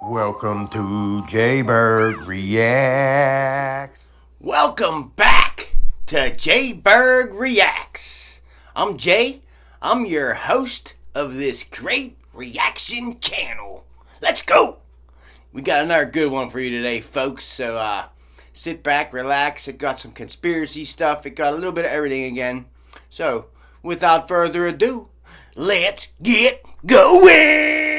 Welcome to Jaybird Reacts. Welcome back to Jayberg Reacts. I'm Jay. I'm your host of this great reaction channel. Let's go. We got another good one for you today, folks. So sit back, relax. It got some conspiracy stuff. It got a little bit of everything again. So without further ado, let's get going.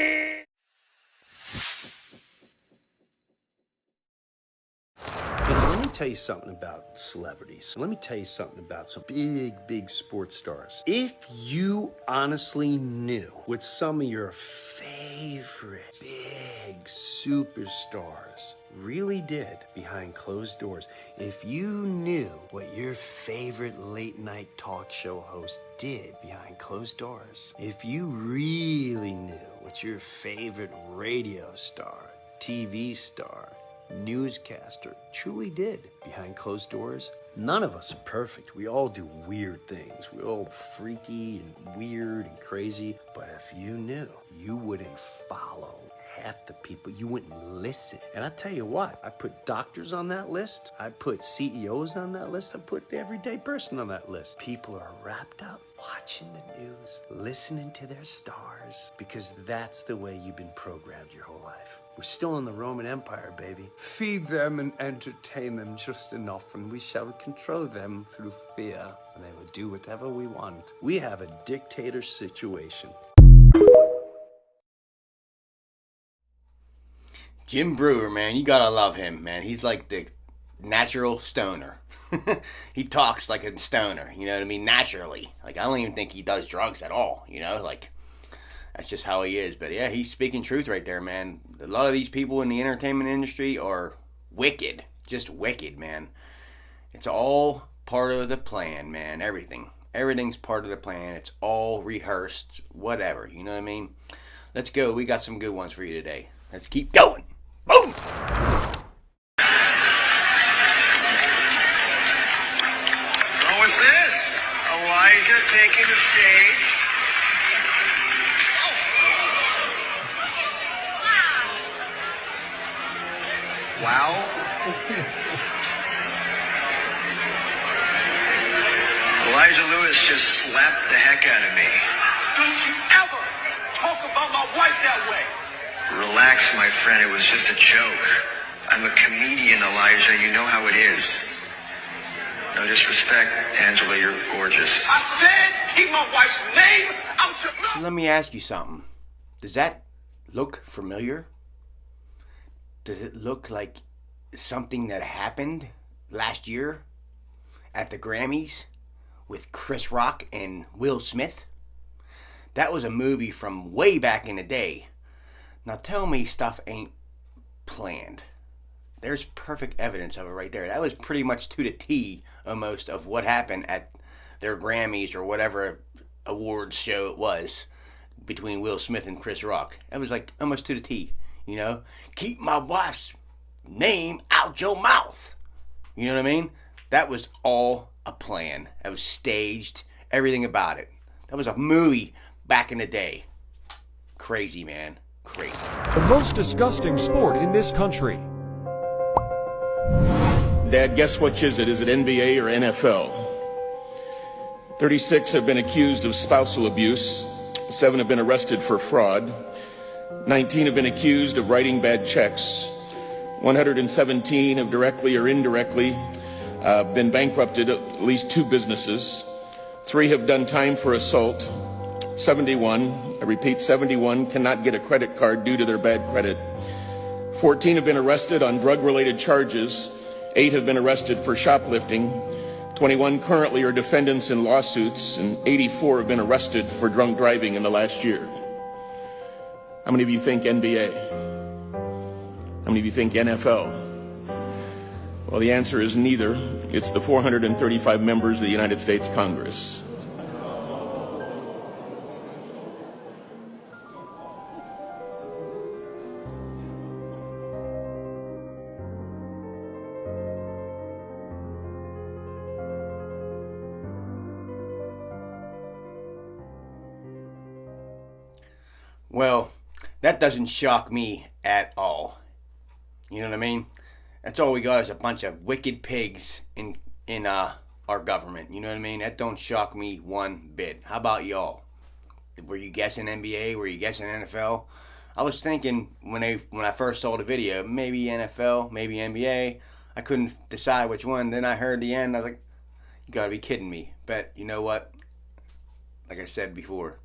Let me tell you something about celebrities. Let me tell you something about some big sports stars. If you honestly knew what some of your favorite big superstars really did behind closed doors, if you knew what your favorite late night talk show host did behind closed doors, if you really knew what your favorite radio star, TV star, newscaster truly did behind closed doors. None of us are perfect. We all do weird things. We're all freaky and weird and crazy. But if you knew, you wouldn't follow half the people. You wouldn't listen. And I tell you what, I put doctors on that list. I put CEOs on that list. I put the everyday person on that list. People are wrapped up watching the news, listening to their stars, because that's the way you've been programmed your whole life. We're still in the Roman Empire, baby. Feed them and entertain them just enough, and we shall control them through fear, and they will do whatever we want. We have a dictator situation. Jim Brewer, man, you gotta love him, man. He's like the natural stoner. He talks like a stoner, you know what I mean? Naturally. Like, I don't even think he does drugs at all, you know? Like, that's just how he is. But yeah, he's speaking truth right there, man. A lot of these people in the entertainment industry are wicked. Just wicked, man. It's all part of the plan, man. Everything. Everything's part of the plan. It's all rehearsed. Whatever. You know what I mean? Let's go. We got some good ones for you today. Let's keep going. Boom! What was this? Elijah taking the stage. Wow. Elijah Lewis just slapped the heck out of me. Don't you ever talk about my wife that way. Relax, my friend. It was just a joke. I'm a comedian, Elijah. You know how it is. No disrespect, Angela. You're gorgeous. I said keep my wife's name out your mouth. So let me ask you something. Does that look familiar? Does it look like something that happened last year at the Grammys with Chris Rock and Will Smith? That was a movie from way back in the day. Now tell me stuff ain't planned. There's perfect evidence of it right there. That was pretty much to the T almost of what happened at their Grammys or whatever awards show it was between Will Smith and Chris Rock. That was like almost to the T, you know? Keep my wife's name out your mouth. You know what I mean? That was all a plan. That was staged. Everything about it. That was a movie back in the day. Crazy, man. Crazy. The most disgusting sport in this country. Dad, guess which is it? Is it NBA or NFL? 36 have been accused of spousal abuse. 7 have been arrested for fraud. 19 have been accused of writing bad checks. 117 have directly or indirectly been bankrupted at least 2 businesses. 3 have done time for assault. 71, I repeat, 71 cannot get a credit card due to their bad credit. 14 have been arrested on drug-related charges. 8 have been arrested for shoplifting. 21 currently are defendants in lawsuits, and 84 have been arrested for drunk driving in the last year. How many of you think NBA? How many of you think NFL? Well, the answer is neither. It's the 435 members of the United States Congress. Well, that doesn't shock me at all. You know what I mean? That's all we got is a bunch of wicked pigs in our government. You know what I mean? That don't shock me one bit. How about y'all? Were you guessing NBA? Were you guessing NFL? I was thinking when I first saw the video, maybe NFL, maybe NBA. I couldn't decide which one. Then I heard the end. I was like, you gotta be kidding me. But you know what? Like I said before,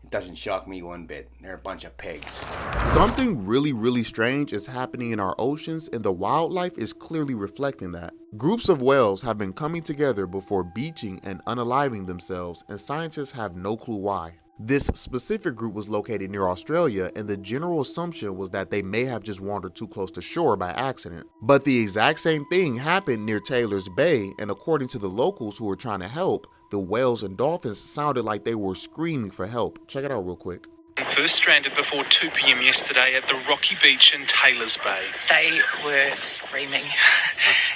it doesn't shock me one bit. They're a bunch of pigs. Something really, really strange is happening in our oceans, and the wildlife is clearly reflecting that. Groups of whales have been coming together before beaching and unaliving themselves, and scientists have no clue why. This specific group was located near Australia, and the general assumption was that they may have just wandered too close to shore by accident. But the exact same thing happened near Taylor's Bay, and according to the locals who were trying to help, the whales and dolphins sounded like they were screaming for help. Check it out real quick. First stranded before 2 p.m. yesterday at the Rocky Beach in Taylor's Bay. They were screaming.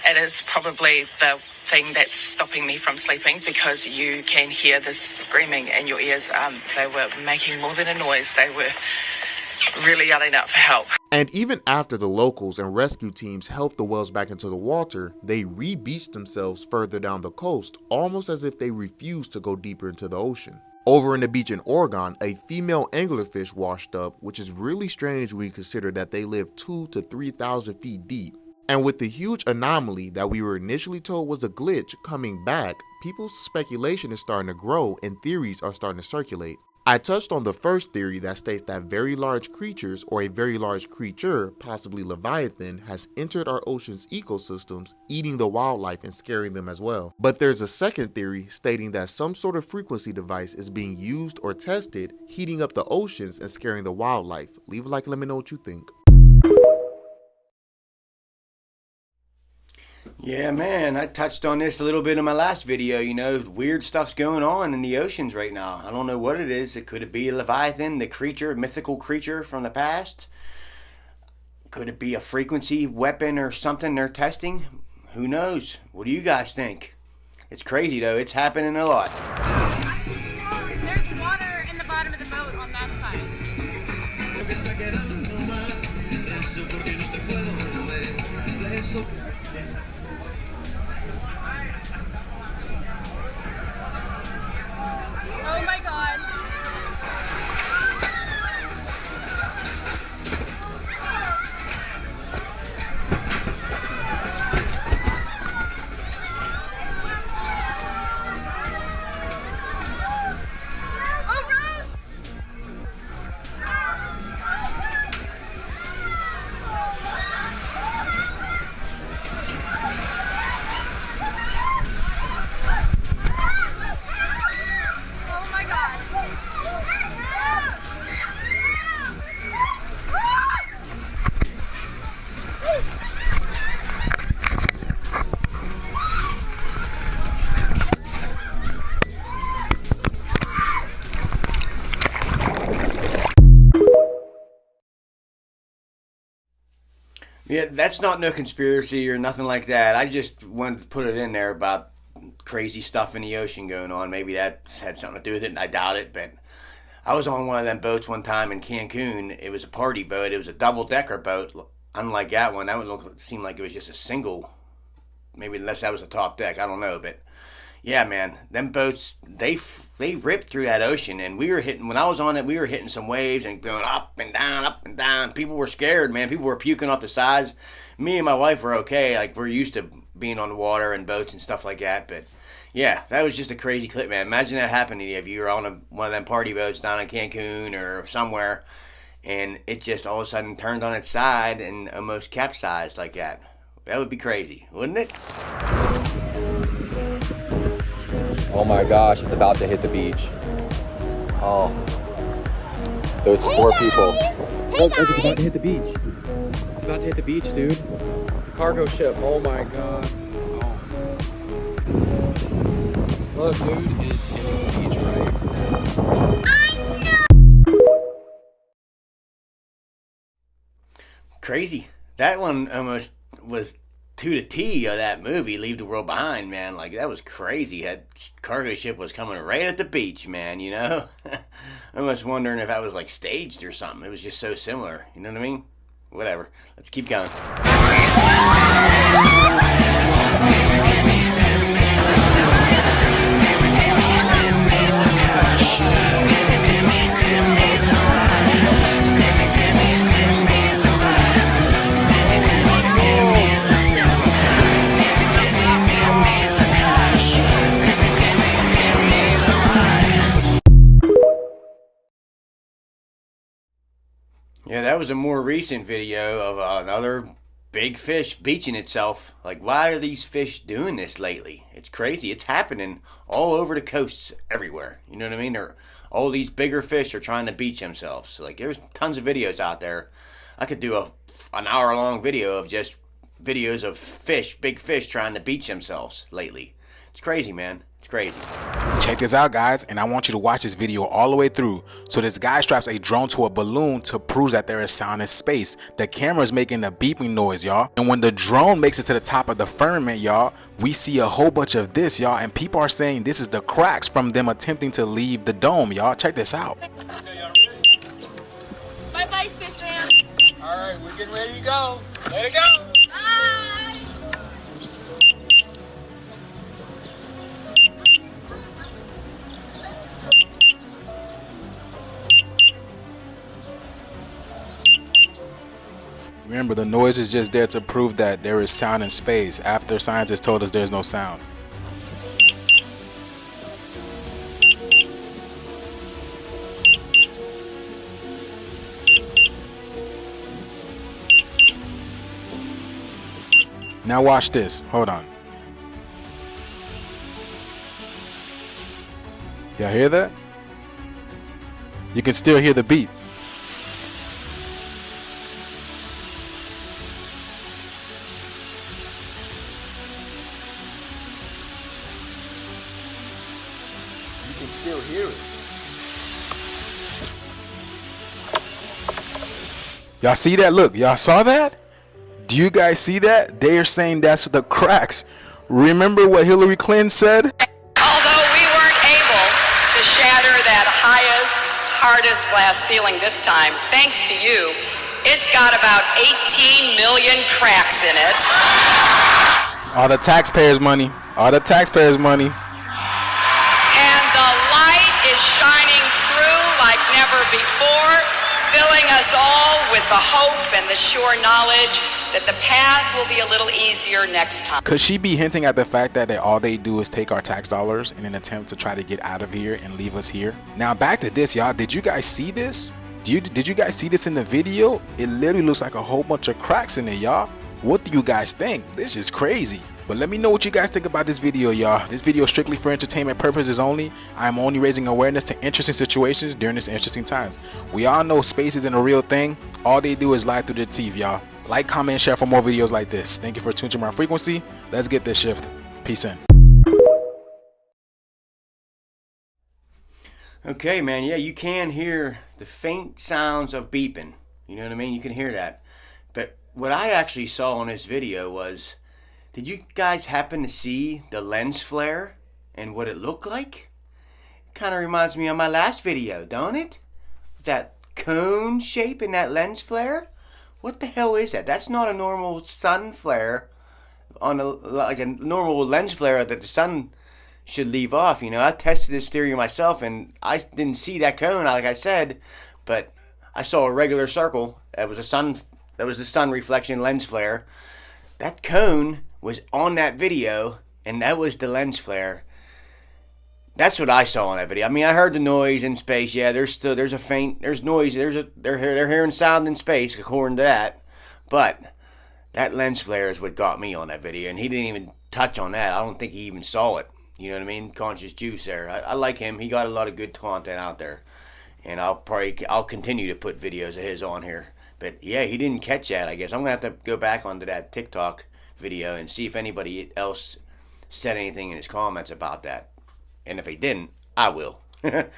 It is probably the thing that's stopping me from sleeping because you can hear this screaming in your ears. They were making more than a noise. They were really yelling out for help. And even after the locals and rescue teams helped the whales back into the water, they re-beached themselves further down the coast, almost as if they refused to go deeper into the ocean. Over in the beach in Oregon, a female anglerfish washed up, which is really strange when you consider that they live 2,000 to 3,000 feet deep. And with the huge anomaly that we were initially told was a glitch coming back, people's speculation is starting to grow and theories are starting to circulate. I touched on the first theory that states that very large creatures or a very large creature, possibly Leviathan, has entered our ocean's ecosystems, eating the wildlife and scaring them as well. But there's a second theory stating that some sort of frequency device is being used or tested, heating up the oceans and scaring the wildlife. Leave a like and let me know what you think. Yeah, man, I touched on this a little bit in my last video. You know, weird stuff's going on in the oceans right now. I don't know what it is. Could it be a Leviathan, the creature, mythical creature from the past? Could it be a frequency weapon or something they're testing? Who knows? What do you guys think? It's crazy, though. It's happening a lot. There's water in the bottom of the boat on that side. Oh my God. Oh, Rose! Oh my God. Yeah, that's not no conspiracy or nothing like that. I just wanted to put it in there about crazy stuff in the ocean going on. Maybe that had something to do with it, and I doubt it. But I was on one of them boats one time in Cancun. It was a party boat. It was a double-decker boat. Unlike that one, seemed like it was just a single. Maybe unless that was a top deck, I don't know. But yeah, man, them boats they ripped through that ocean, and we were hitting. When I was on it, we were hitting some waves and going up and down, up and down. People were scared, man. People were puking off the sides. Me and my wife were okay. Like, we're used to being on the water and boats and stuff like that. But yeah, that was just a crazy clip, man. Imagine that happening to you if you were on one of them party boats down in Cancun or somewhere, and it just all of a sudden turned on its side and almost capsized like that. That would be crazy, wouldn't it? Oh my gosh, it's about to hit the beach. Oh, those poor people. Look, it's about to hit the beach. It's about to hit the beach, dude. The cargo ship, oh my god. Oh. Look, dude, is hitting the beach right now. Crazy. That one almost was to the T of that movie, Leave the World Behind, man. Like, that was crazy. That cargo ship was coming right at the beach, man, you know? I was wondering if that was, like, staged or something. It was just so similar, you know what I mean? whatever. Let's keep going. Yeah, that was a more recent video of another big fish beaching itself. Like, why are these fish doing this lately? It's crazy. It's happening all over the coasts everywhere. You know what I mean? All these bigger fish are trying to beach themselves. Like, there's tons of videos out there. I could do an hour-long video of just videos of fish, big fish trying to beach themselves lately. It's crazy, man. It's crazy. Check this out, guys, and I want you to watch this video all the way through. So this guy straps a drone to a balloon to prove that there is sound in space. The camera is making a beeping noise, y'all. And when the drone makes it to the top of the firmament, y'all, we see a whole bunch of this, y'all. And people are saying this is the cracks from them attempting to leave the dome, y'all. Check this out. Bye-bye, Spaceman. All right, we're getting ready to go. Let it go. Bye. Remember, the noise is just there to prove that there is sound in space after scientists told us there's no sound. Now watch this. Hold on. Y'all hear that? You can still hear the beat. You can still hear it. Y'all see that? Look, y'all saw that? Do you guys see that? They are saying that's the cracks. Remember what Hillary Clinton said? Although we weren't able to shatter that highest, hardest glass ceiling this time, thanks to you, it's got about 18 million cracks in it. All the taxpayers' money. All the taxpayers' money. And the light is shining through like never before, filling us all with the hope and the sure knowledge that the path will be a little easier next time. Could she be hinting at the fact that all they do is take our tax dollars in an attempt to try to get out of here and leave us here? Now back to this, y'all. Did you guys see this? Did you guys see this in the video? It literally looks like a whole bunch of cracks in it, y'all. What do you guys think? This is crazy. But let me know what you guys think about this video, y'all. This video is strictly for entertainment purposes only. I'm only raising awareness to interesting situations during this interesting times. We all know space isn't a real thing. All they do is lie through their teeth, y'all. Like, comment, and share for more videos like this. Thank you for tuning to my frequency. Let's get this shift. Peace in. Okay, man. Yeah, you can hear the faint sounds of beeping. You know what I mean? You can hear that. But what I actually saw on this video was, did you guys happen to see the lens flare and what it looked like? Kind of reminds me of my last video, don't it? That cone shape in that lens flare? What the hell is that? That's not a normal sun flare, like a normal lens flare that the sun should leave off. You know, I tested this theory myself, and I didn't see that cone, like I said, but I saw a regular circle. That was a sun reflection lens flare. That cone was on that video, and that was the lens flare. That's what I saw in that video. I mean, I heard the noise in space. Yeah, there's noise. They're hearing sound in space, according to that. But that lens flare is what got me on that video, and he didn't even touch on that. I don't think he even saw it. You know what I mean? Conscious Juice there. I like him. He got a lot of good content out there, and I'll continue to put videos of his on here. But yeah, he didn't catch that. I guess I'm gonna have to go back onto that TikTok video and see if anybody else said anything in his comments about that. And if he didn't, I will. But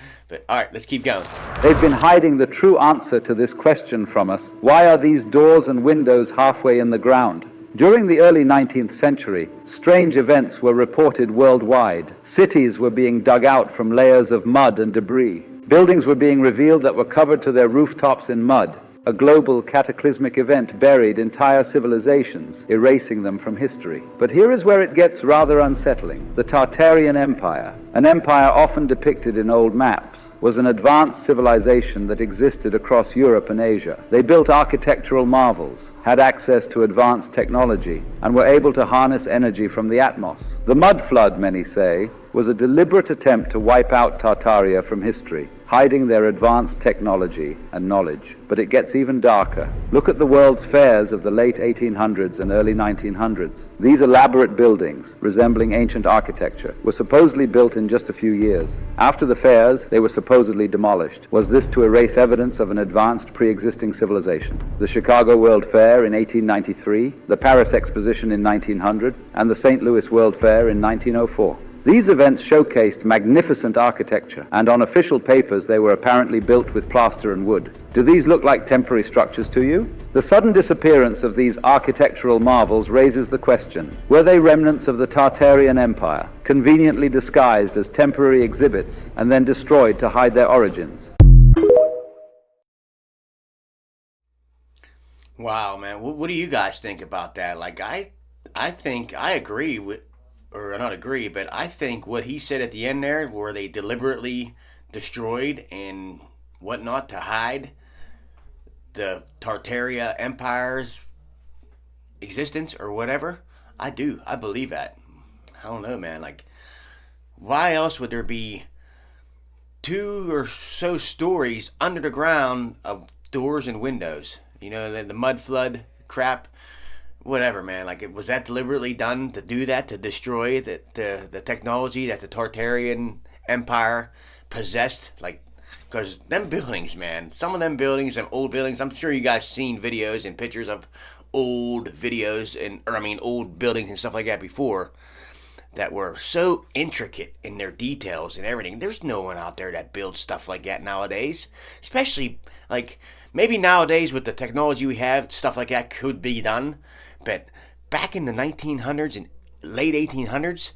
all right, let's keep going. They've been hiding the true answer to this question from us. Why are these doors and windows halfway in the ground? During the early 19th century, strange events were reported worldwide. Cities were being dug out from layers of mud and debris. Buildings were being revealed that were covered to their rooftops in mud. A global cataclysmic event buried entire civilizations, erasing them from history. But here is where it gets rather unsettling. The Tartarian Empire, an empire often depicted in old maps, was an advanced civilization that existed across Europe and Asia. They built architectural marvels, had access to advanced technology, and were able to harness energy from the atmos. The mud flood, many say, was a deliberate attempt to wipe out Tartaria from history, hiding their advanced technology and knowledge. But it gets even darker. Look at the world's fairs of the late 1800s and early 1900s. These elaborate buildings, resembling ancient architecture, were supposedly built in just a few years. After the fairs, they were supposedly demolished. Was this to erase evidence of an advanced pre-existing civilization? The Chicago World Fair in 1893, the Paris Exposition in 1900, and the St. Louis World Fair in 1904. These events showcased magnificent architecture, and on official papers they were apparently built with plaster and wood. Do these look like temporary structures to you? The sudden disappearance of these architectural marvels raises the question, were they remnants of the Tartarian Empire, conveniently disguised as temporary exhibits and then destroyed to hide their origins? Wow, man. What do you guys think about that? Like, I think I agree with, or not agree, but I think what he said at the end there, where they deliberately destroyed and whatnot to hide the Tartaria Empire's existence or whatever, I believe that. I don't know, man. Like, why else would there be 2 or so stories under the ground of doors and windows? You know, the mud flood crap. Whatever, man. Like, was that deliberately done to do that, to destroy the technology that the Tartarian Empire possessed? Like, because them buildings, man, some of them buildings, them old buildings, I'm sure you guys seen videos and pictures of old videos old buildings and stuff like that before that were so intricate in their details and everything. There's no one out there that builds stuff like that nowadays, especially, like, maybe nowadays with the technology we have, stuff like that could be done. But back in the 1900s and late 1800s,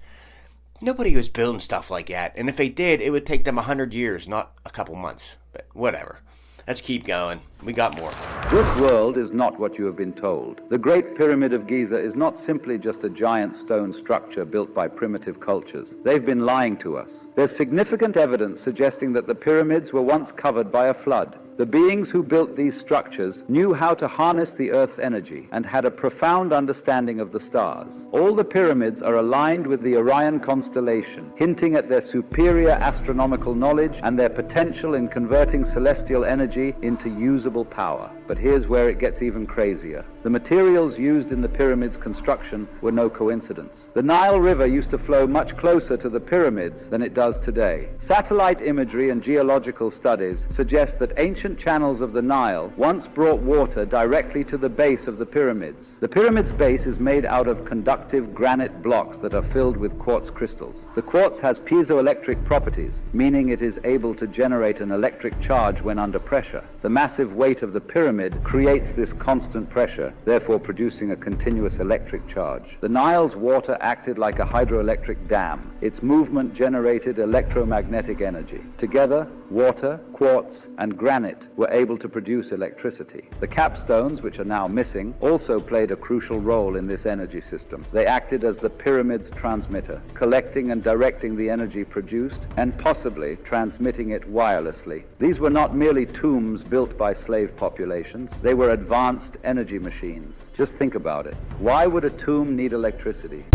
nobody was building stuff like that. And if they did, it would take them 100 years, not a couple months. But whatever. Let's keep going. We got more. This world is not what you have been told. The Great Pyramid of Giza is not simply just a giant stone structure built by primitive cultures. They've been lying to us. There's significant evidence suggesting that the pyramids were once covered by a flood. The beings who built these structures knew how to harness the Earth's energy and had a profound understanding of the stars. All the pyramids are aligned with the Orion constellation, hinting at their superior astronomical knowledge and their potential in converting celestial energy into usable power. But here's where it gets even crazier. The materials used in the pyramids' construction were no coincidence. The Nile River used to flow much closer to the pyramids than it does today. Satellite imagery and geological studies suggest that ancient channels of the Nile once brought water directly to the base of the pyramids. The pyramid's base is made out of conductive granite blocks that are filled with quartz crystals. The quartz has piezoelectric properties, meaning it is able to generate an electric charge when under pressure. The massive weight of the pyramid creates this constant pressure, therefore producing a continuous electric charge. The Nile's water acted like a hydroelectric dam. Its movement generated electromagnetic energy. Together, water, quartz, and granite were able to produce electricity. The capstones, which are now missing, also played a crucial role in this energy system. They acted as the pyramid's transmitter, collecting and directing the energy produced and possibly transmitting it wirelessly. These were not merely tombs built by slave populations. They were advanced energy machines. Just think about it. Why would a tomb need electricity?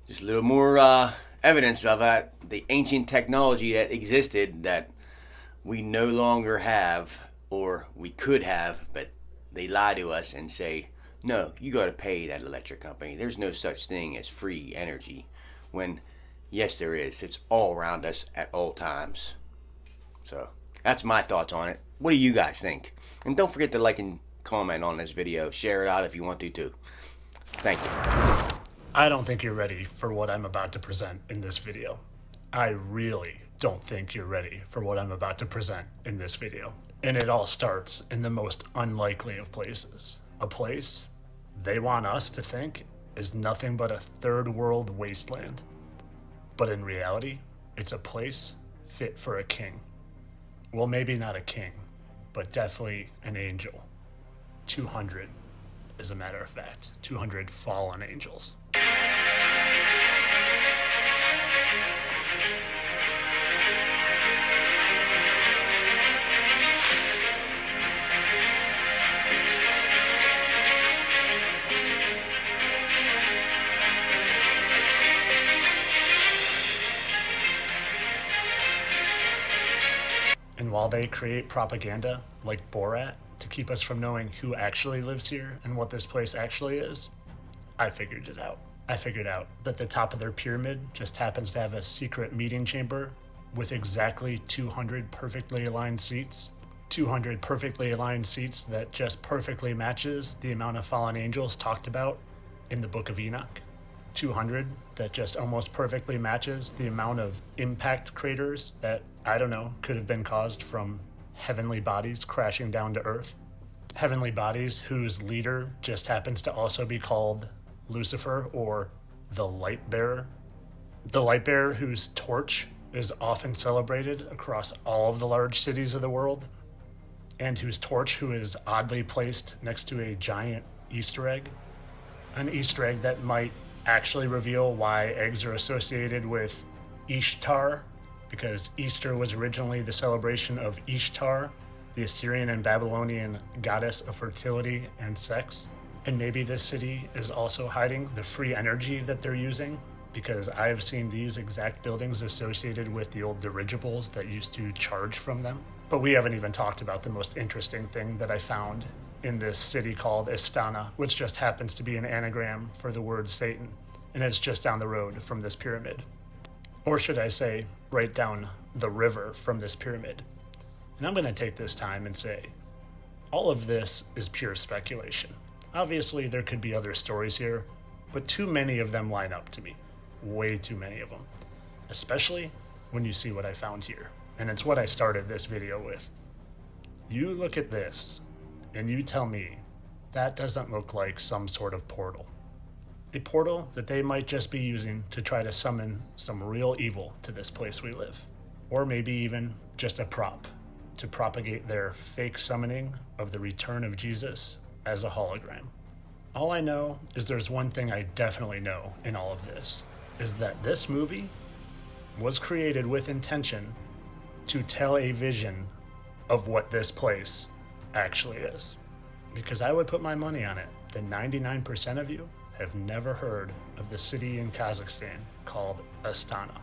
Just a little more evidence of the ancient technology that existed that we no longer have, or we could have, but they lie to us and say, no, you got to pay that electric company. There's no such thing as free energy. When, yes, there is. It's all around us at all times. So, that's my thoughts on it. What do you guys think? And don't forget to like and comment on this video. Share it out if you want to, too. Thank you. I don't think you're ready for what I'm about to present in this video. I really don't think you're ready for what I'm about to present in this video. And it all starts in the most unlikely of places. A place they want us to think is nothing but a third world wasteland. But in reality, it's a place fit for a king. Well, maybe not a king, but definitely an angel. 200, as a matter of fact. 200 fallen angels. And while they create propaganda like Borat to keep us from knowing who actually lives here and what this place actually is, I figured it out. I figured out that the top of their pyramid just happens to have a secret meeting chamber with exactly 200 perfectly aligned seats. 200 perfectly aligned seats that just perfectly matches the amount of fallen angels talked about in the Book of Enoch. 200 that just almost perfectly matches the amount of impact craters that, I don't know, could have been caused from heavenly bodies crashing down to Earth. Heavenly bodies whose leader just happens to also be called Lucifer, or the Light Bearer. The Light Bearer whose torch is often celebrated across all of the large cities of the world, and who is oddly placed next to a giant Easter egg. An Easter egg that might actually reveal why eggs are associated with Ishtar, because Easter was originally the celebration of Ishtar, the Assyrian and Babylonian goddess of fertility and sex. And maybe this city is also hiding the free energy that they're using, because I've seen these exact buildings associated with the old dirigibles that used to charge from them. But we haven't even talked about the most interesting thing that I found in this city called Astana, which just happens to be an anagram for the word Satan, and it's just down the road from this pyramid. Or should I say, right down the river from this pyramid. And I'm going to take this time and say, all of this is pure speculation. Obviously, there could be other stories here, but too many of them line up to me. Way too many of them. Especially when you see what I found here. And it's what I started this video with. You look at this, and you tell me that doesn't look like some sort of portal. A portal that they might just be using to try to summon some real evil to this place we live. Or maybe even just a prop to propagate their fake summoning of the return of Jesus as a hologram. All I know is there's one thing I definitely know in all of this, is that this movie was created with intention to tell a vision of what this place actually is. Because I would put my money on it that 99% of you have never heard of the city in Kazakhstan called Astana.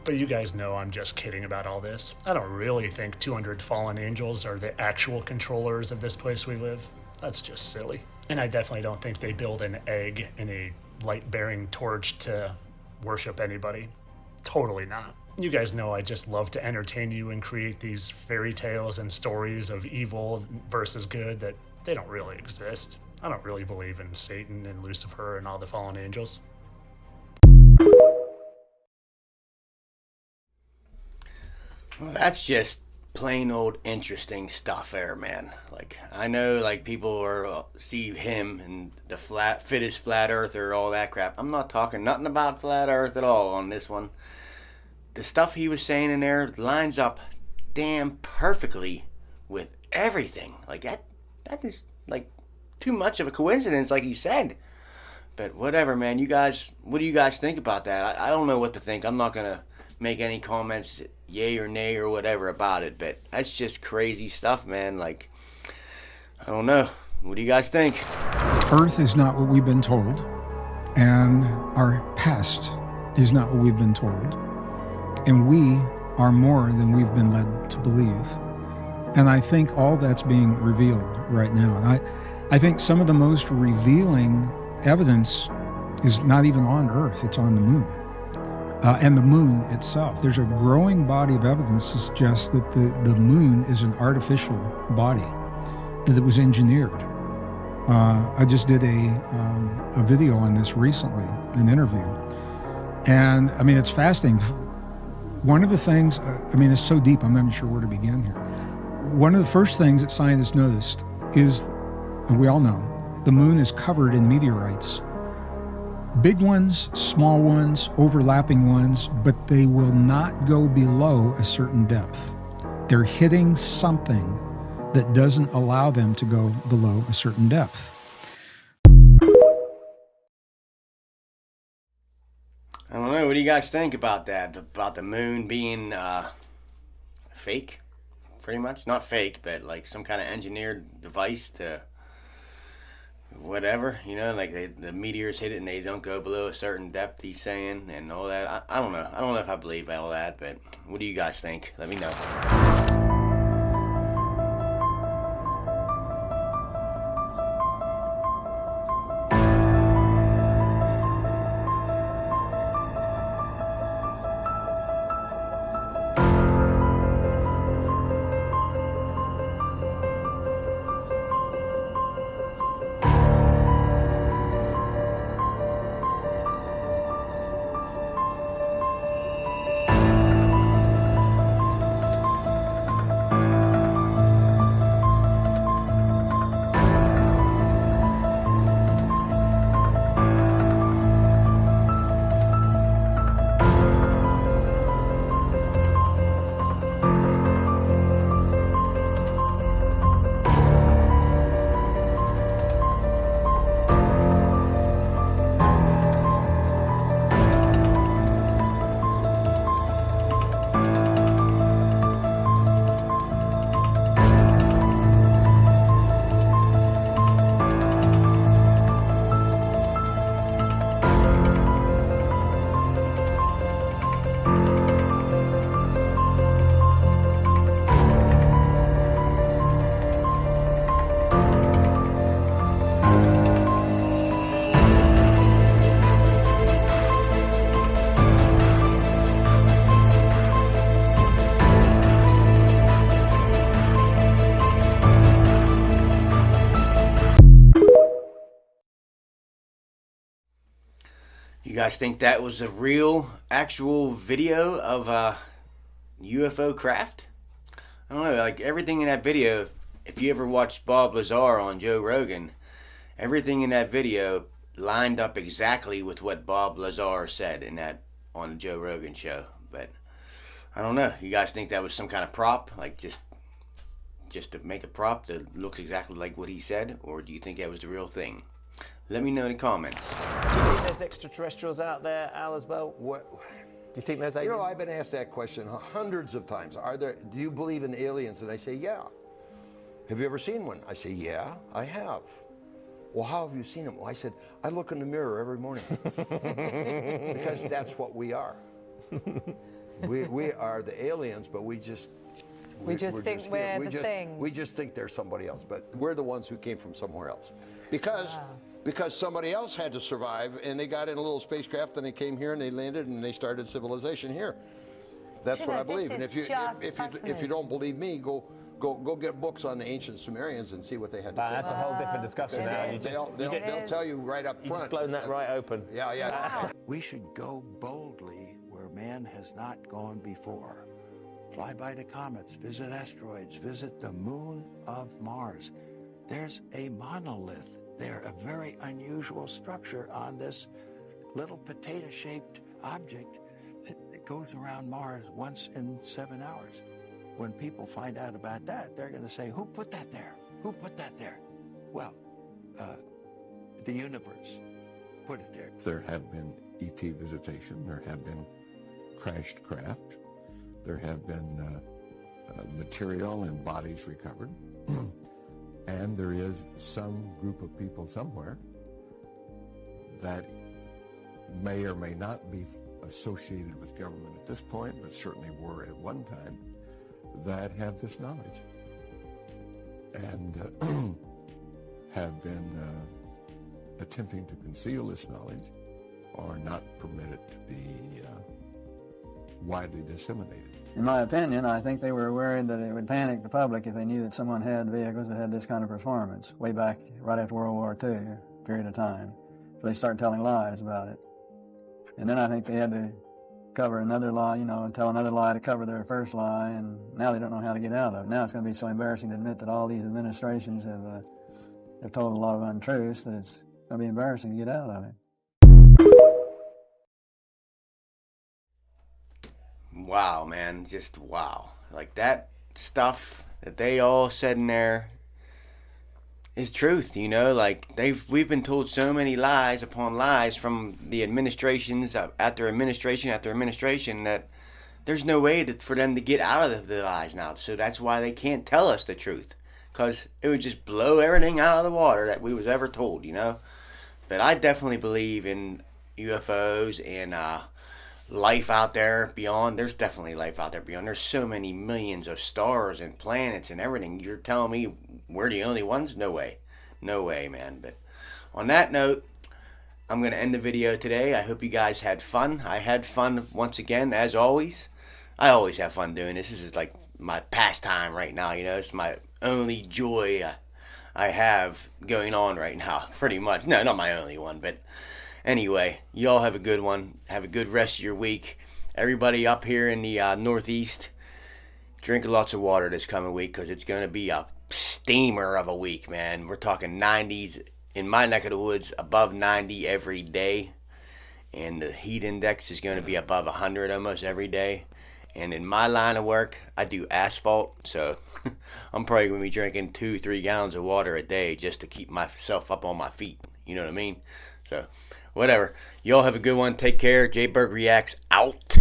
But you guys know I'm just kidding about all this. I don't really think 200 fallen angels are the actual controllers of this place we live. That's just silly. And I definitely don't think they build an egg and a light-bearing torch to worship anybody. Totally not. You guys know I just love to entertain you and create these fairy tales and stories of evil versus good that they don't really exist. I don't really believe in Satan and Lucifer and all the fallen angels. Well, that's just plain old interesting stuff there, man. Like, I know, like, people are see him and the fittest flat earther, all that crap. I'm not talking nothing about flat earth at all on this one. The stuff he was saying in there lines up damn perfectly with everything. Like, that is, like, too much of a coincidence, like he said. But whatever, man. You guys, what do you guys think about that? I don't know what to think. I'm not going to make any comments, yay or nay or whatever about it. But that's just crazy stuff, man. Like, I don't know. What do you guys think? Earth is not what we've been told. And our past is not what we've been told. And we are more than we've been led to believe. And I think all that's being revealed right now. And I think some of the most revealing evidence is not even on Earth, it's on the moon. And the moon itself. There's a growing body of evidence that suggests that the moon is an artificial body, that it was engineered. I just did a video on this recently, an interview. And I mean, it's fascinating. One of the things, it's so deep, I'm not even sure where to begin here. One of the first things that scientists noticed is, and we all know, the moon is covered in meteorites. Big ones, small ones, overlapping ones, but they will not go below a certain depth. They're hitting something that doesn't allow them to go below a certain depth. I don't know. What do you guys think about that? About the moon being fake, pretty much? Not fake, but like some kind of engineered device to whatever, you know, like the meteors hit it and they don't go below a certain depth, he's saying, and all that. I don't know. I don't know if I believe all that, but what do you guys think? Let me know. You guys think that was a real, actual video of a UFO craft? I don't know, like everything in that video, if you ever watched Bob Lazar on Joe Rogan, everything in that video lined up exactly with what Bob Lazar said in that on the Joe Rogan show. But I don't know, you guys think that was some kind of prop, like just to make a prop that looks exactly like what he said, or do you think that was the real thing? Let me know in the comments. Do you think there's extraterrestrials out there, Al, as well? What? Do you think there's aliens? You know, I've been asked that question hundreds of times. Do you believe in aliens? And I say, yeah. Have you ever seen one? I say, yeah, I have. Well, how have you seen them? Well, I said, I look in the mirror every morning. Because that's what we are. We are the aliens, but we just think we're the thing. We just think they're somebody else, but we're the ones who came from somewhere else. Because somebody else had to survive, and they got in a little spacecraft, and they came here, and they landed, and they started civilization here. That's what I believe. And if you don't believe me, go get books on the ancient Sumerians and see what they had to say. That's a whole different discussion now. They'll tell you right up front. You've just blown that right open. Yeah. We should go boldly where man has not gone before. Fly by the comets, visit asteroids, visit the moon of Mars. There's a monolith there, a very unusual structure on this little potato-shaped object that goes around Mars once in 7 hours. When people find out about that, they're going to say, who put that there? Who put that there? Well, the universe put it there. There have been ET visitation. There have been crashed craft. There have been material and bodies recovered. And there is some group of people somewhere that may or may not be associated with government at this point, but certainly were at one time, that have this knowledge and have been attempting to conceal this knowledge or not permit it to be widely disseminated. In my opinion, I think they were worried that it would panic the public if they knew that someone had vehicles that had this kind of performance, way back right after World War II, period of time. So they started telling lies about it. And then I think they had to cover another lie, tell another lie to cover their first lie, and now they don't know how to get out of it. Now it's going to be so embarrassing to admit that all these administrations have told a lot of untruths that it's going to be embarrassing to get out of it. Wow, man, just wow. Like that stuff that they all said in there is truth, you know. Like, we've been told so many lies upon lies from the administrations after administration after administration that there's no way for them to get out of the lies now. So that's why they can't tell us the truth, because it would just blow everything out of the water that we was ever told, you know. But I definitely believe in UFOs and life out there beyond. There's definitely life out there beyond. There's so many millions of stars and planets and everything. You're telling me we're the only ones? No way. No way, man. But on that note, I'm going to end the video today. I hope you guys had fun. I had fun once again, as always. I always have fun doing this. This is like my pastime right now, you know. It's my only joy I have going on right now, pretty much. No, not my only one, but anyway, y'all have a good one. Have a good rest of your week. Everybody up here in the Northeast, drink lots of water this coming week, because it's going to be a steamer of a week, man. We're talking 90s in my neck of the woods, above 90 every day. And the heat index is going to be above 100 almost every day. And in my line of work, I do asphalt, so I'm probably going to be drinking 2-3 gallons of water a day just to keep myself up on my feet. You know what I mean? So, whatever. Y'all have a good one. Take care. Jay Berg Reacts out.